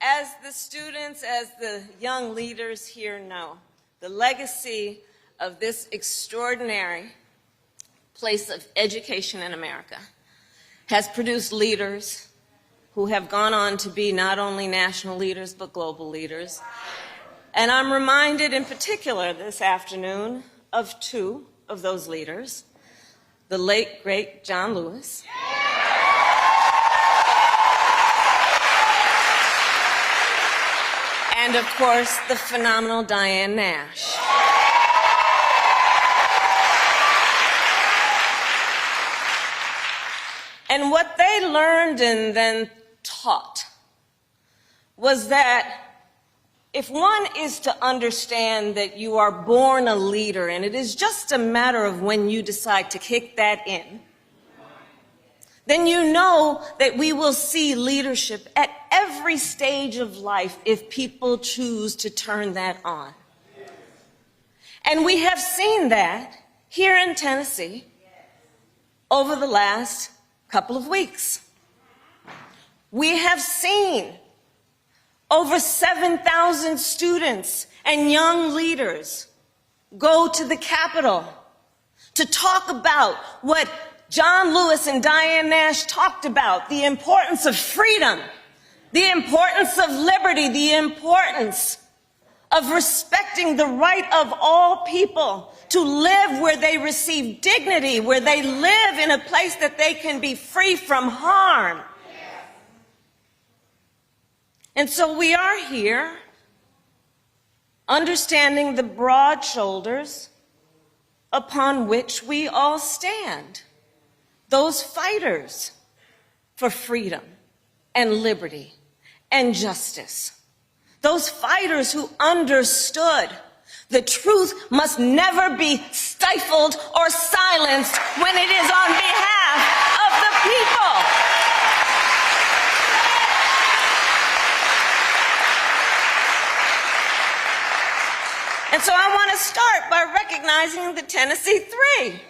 As the students, as the young leaders here know, the legacy of this extraordinary place of education in America has produced leaders who have gone on to be not only national leaders but global leaders. And I'm reminded in particular this afternoon of two of those leaders, the late, great John Lewis, and of course, the phenomenal Diane Nash. And what they learned and then taught was that if one is to understand that you are born a leader and it is just a matter of when you decide to kick that in, then you know that we will see leadership at every stage of life if people choose to turn that on. And we have seen that here in Tennessee over the last couple of weeks. We have seen over 7,000 students and young leaders go to the Capitol to talk about what John Lewis and Diane Nash talked about, the importance of freedom, the importance of liberty, the importance of respecting the right of all people to live where they receive dignity, where they live in a place that they can be free from harm. And so we are here understanding the broad shoulders upon which we all stand. Those fighters for freedom and liberty and justice. Those fighters who understood the truth must never be stifled or silenced when it is on behalf of the people. And so I want to start by recognizing the Tennessee Three.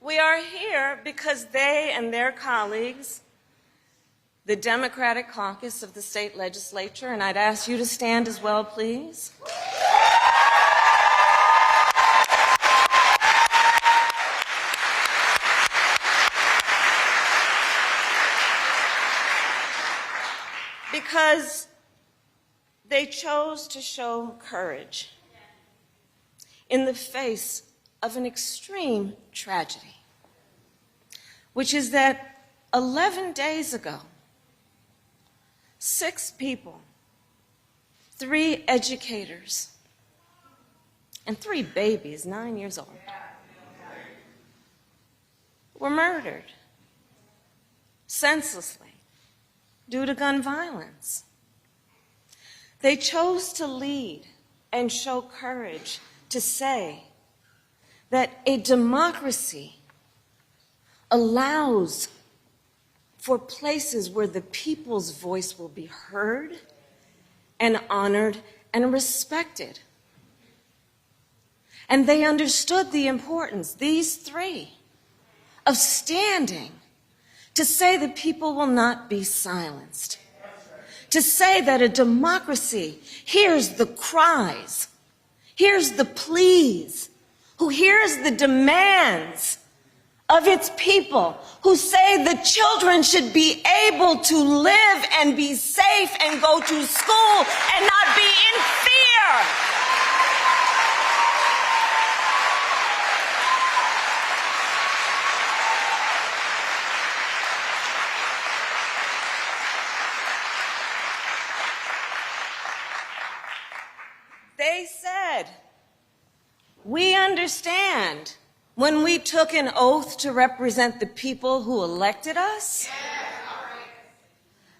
We are here because they and their colleagues, the Democratic caucus of the state legislature, and I'd ask you to stand as well, please. Because they chose to show courage in the face of an extreme tragedy, which is that 11 days ago, 6 people, 3 educators, and 3 babies, 9 years old, were murdered senselessly due to gun violence. They chose to lead and show courage to say that a democracy allows for places where the people's voice will be heard and honored and respected. And they understood the importance, these 3, of standing to say that people will not be silenced, to say that a democracy hears the cries, hears the pleas, who hears the demands of its people, who say the children should be able to live and be safe and go to school and not be in fear. They said, we understand when we took an oath to represent the people who elected us,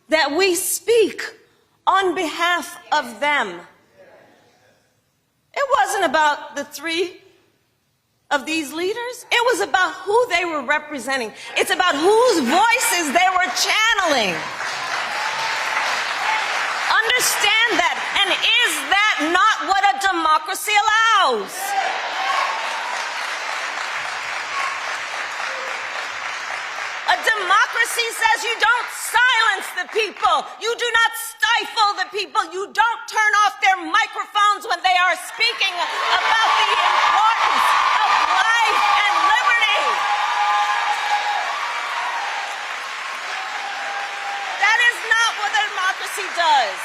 that we speak on behalf of them. It wasn't about the 3 of these leaders. It was about who they were representing. It's about whose voices they were channeling. understand that? And is that not what a democracy allows? A democracy says you don't silence the people. You do not stifle the people. You don't turn off their microphones when they are speaking about the importance of life and liberty. That is not what a democracy does.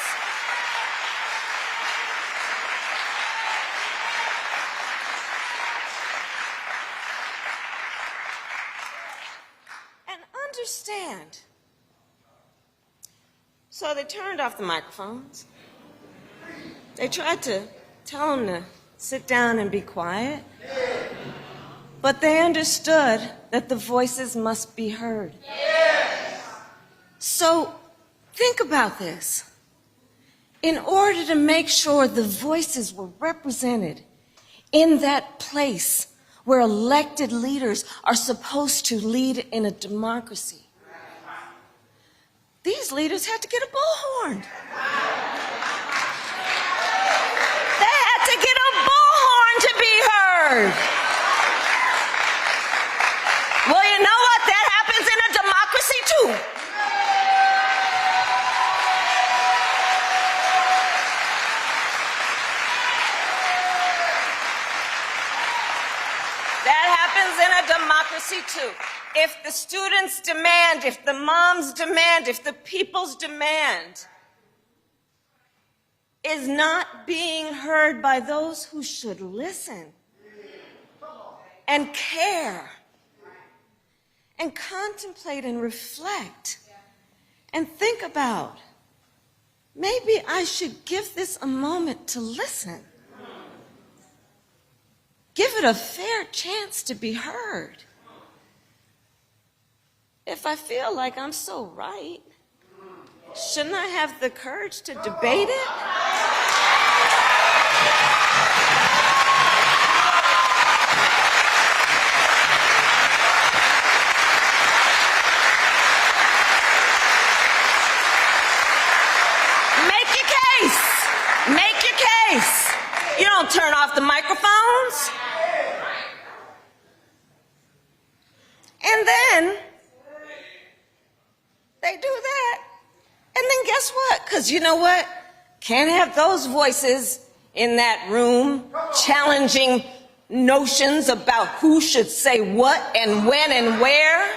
And understand. So they turned off the microphones. They tried to tell them to sit down and be quiet. But they understood that the voices must be heard. So think about this. In order to make sure the voices were represented in that place where elected leaders are supposed to lead in a democracy, these leaders had to get a bullhorn. They had to get a bullhorn to be heard. Well, you know what? That happens in a democracy too. That happens in a democracy too. If the students demand, if the moms demand, if the people's demand is not being heard by those who should listen and care and contemplate and reflect and think about, maybe I should give this a moment to listen. Give it a fair chance to be heard. If I feel like I'm so right, shouldn't I have the courage to debate it? Make your case. Make your case. You don't turn off the microphones. And then they do that. And then guess what? Because you know what? Can't have those voices in that room challenging notions about who should say what and when and where.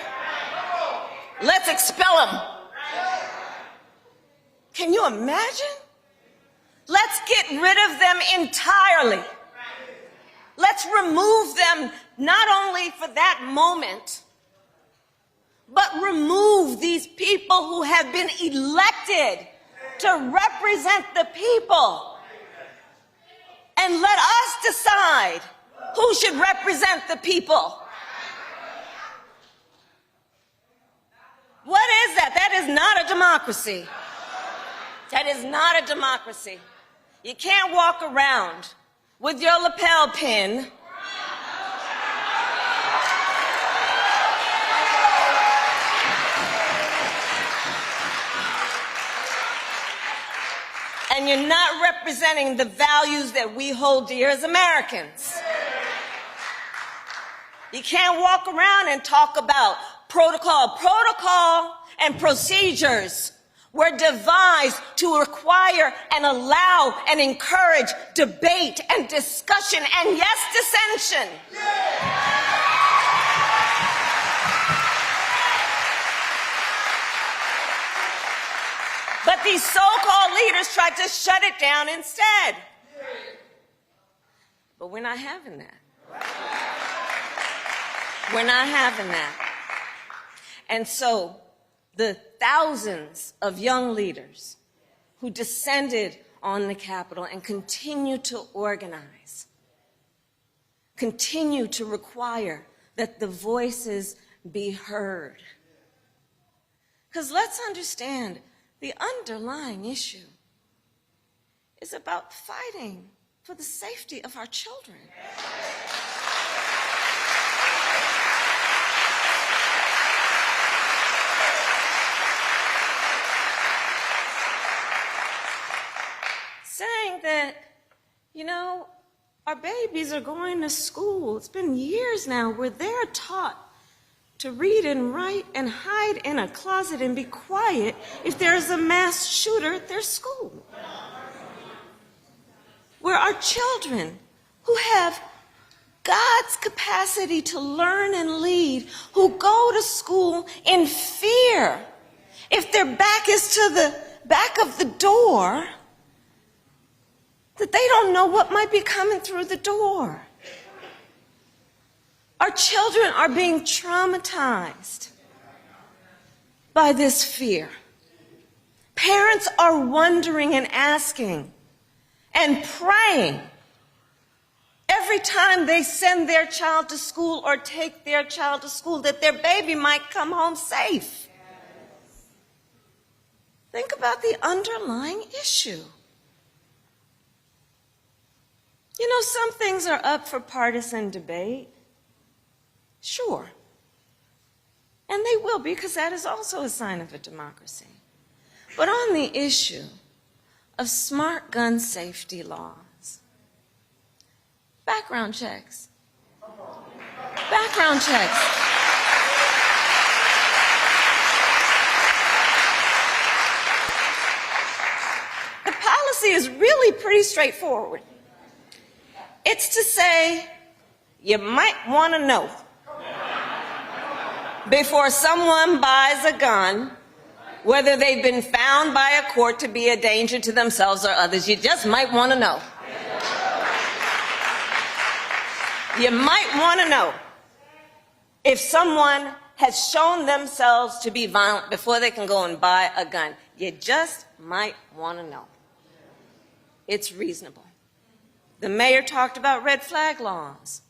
Let's expel them. Can you imagine? Let's get rid of them entirely. Let's remove them not only for that moment, but remove these people who have been elected to represent the people. And let us decide who should represent the people. What is that? That is not a democracy. That is not a democracy. You can't walk around with your lapel pin and you're not representing the values that we hold dear as Americans. You can't walk around and talk about protocol. Protocol and procedures were devised to require and allow and encourage debate and discussion and, yes, dissension. But these so-called leaders tried to shut it down instead. But we're not having that. We're not having that. And so the thousands of young leaders who descended on the Capitol and continue to organize, continue to require that the voices be heard. Because let's understand, the underlying issue is about fighting for the safety of our children. saying that, you know, our babies are going to school. It's been years now where they're taught to read and write and hide in a closet and be quiet if there's a mass shooter at their school. Where our children who have God's capacity to learn and lead, who go to school in fear, if their back is to the back of the door, that they don't know what might be coming through the door. Our children are being traumatized by this fear. Parents are wondering and asking and praying every time they send their child to school or take their child to school that their baby might come home safe. Think about the underlying issue. You know, some things are up for partisan debate. Sure. And they will be, because that is also a sign of a democracy. But on the issue of smart gun safety laws, background checks. Background checks. The policy is really pretty straightforward. It's to say, you might want to know before someone buys a gun whether they've been found by a court to be a danger to themselves or others. You just might want to know. You might want to know if someone has shown themselves to be violent before they can go and buy a gun. You just might want to know. It's reasonable. The mayor talked about red flag laws.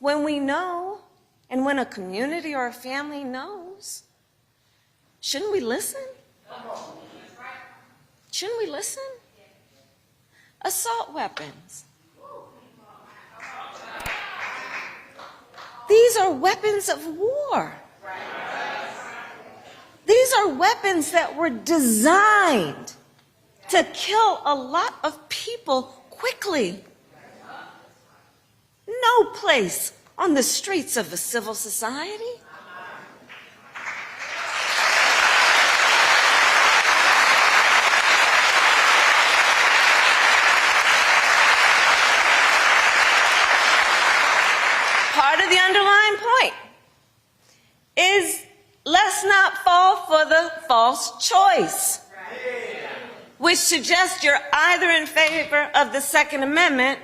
When we know, and when a community or a family knows, shouldn't we listen? Shouldn't we listen? Assault weapons. These are weapons of war. These are weapons that were designed to kill a lot of people quickly. No place on the streets of a civil society. Part of the underlying point is let's not fall for the false choice, which suggests you're either in favor of the Second Amendment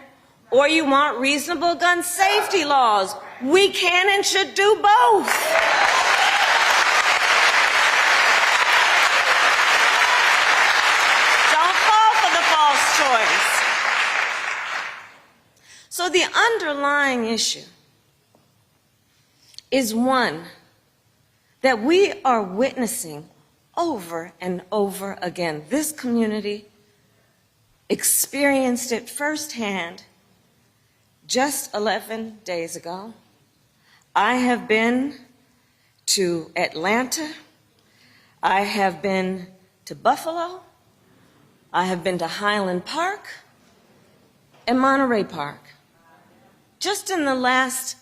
or you want reasonable gun safety laws. We can and should do both. Don't fall for the false choice. So the underlying issue is one that we are witnessing over and over again. This community experienced it firsthand just 11 days ago. I have been to Atlanta. I have been to Buffalo. I have been to Highland Park and Monterey Park, just in the last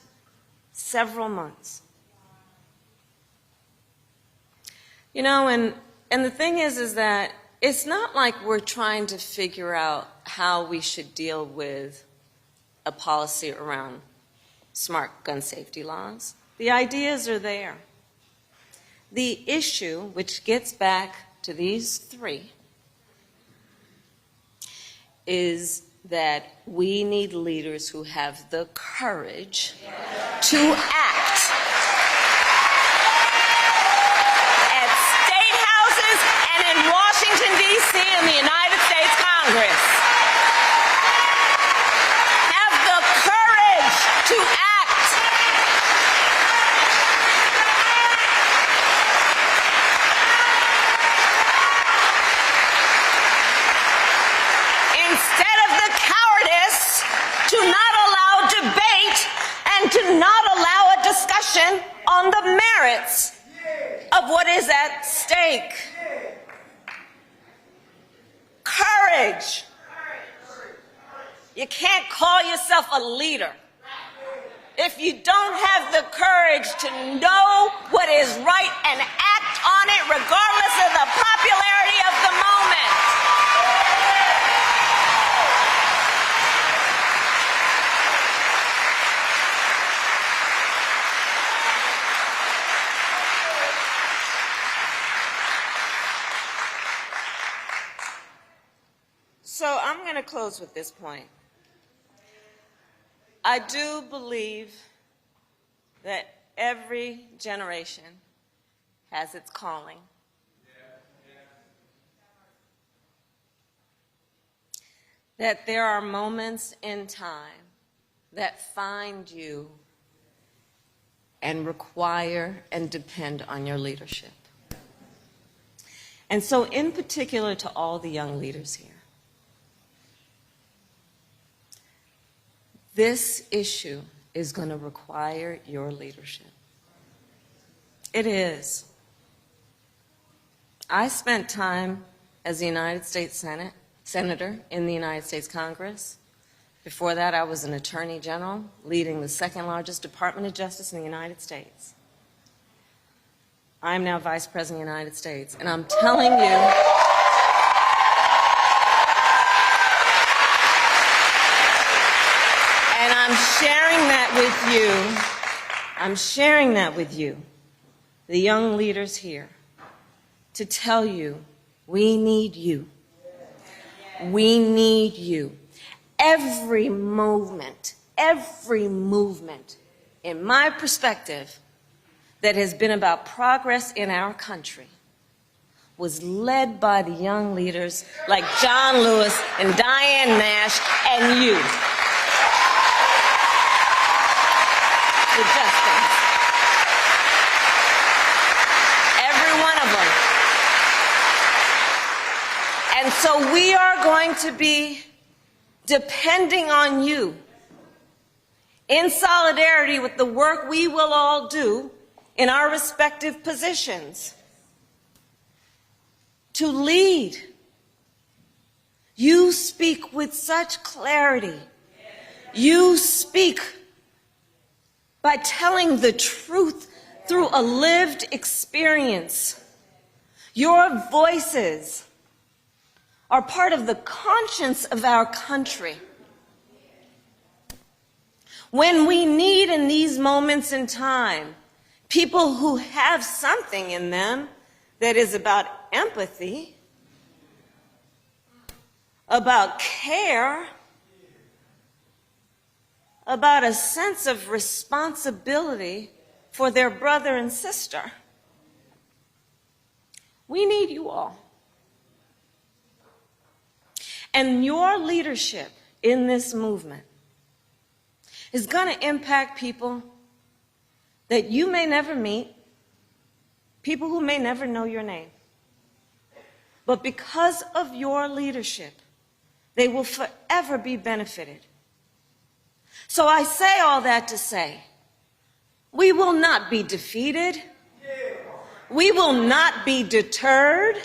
several months. You know, and the thing is that it's not like we're trying to figure out how we should deal with a policy around smart gun safety laws. The ideas are there. The issue, which gets back to these three, is that we need leaders who have the courage to act at state houses and in Washington, D.C. in the United States Congress. Have the courage to act. Instead of the cowardice to not allow debate and to not allow a discussion courage. You can't call yourself a leader if you don't have the courage to know what is right and act on it regardless of the popularity of the moment. So I'm going to close with this point. I do believe that every generation has its calling. That there are moments in time that find you and require and depend on your leadership. And so in particular to all the young leaders here, this issue is going to require your leadership. It is. I spent time as a United States Senator in the United States Congress. Before that, I was an Attorney General leading the second largest Department of Justice in the United States. I'm now Vice President of the United States, and I'm telling you, and I'm sharing that with you, the young leaders here, to tell you, we need you. We need you. Every movement, in my perspective, that has been about progress in our country was led by the young leaders like John Lewis and Diane Nash and you. The Justins. Every one of them. And so we are going to be depending on you in solidarity with the work we will all do in our respective positions to lead. You speak with such clarity. You speak by telling the truth through a lived experience. Your voices are part of the conscience of our country. When we need in these moments in time people who have something in them that is about empathy, about care, about a sense of responsibility for their brother and sister. We need you all. And your leadership in this movement is going to impact people that you may never meet, people who may never know your name. But because of your leadership, they will forever be benefited. So I say all that to say, we will not be defeated. We will not be deterred.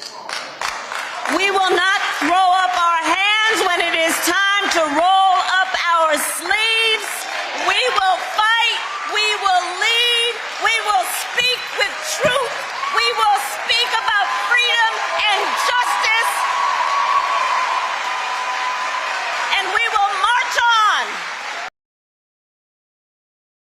We will not throw up our hands when it is time to roll up our sleeves. We will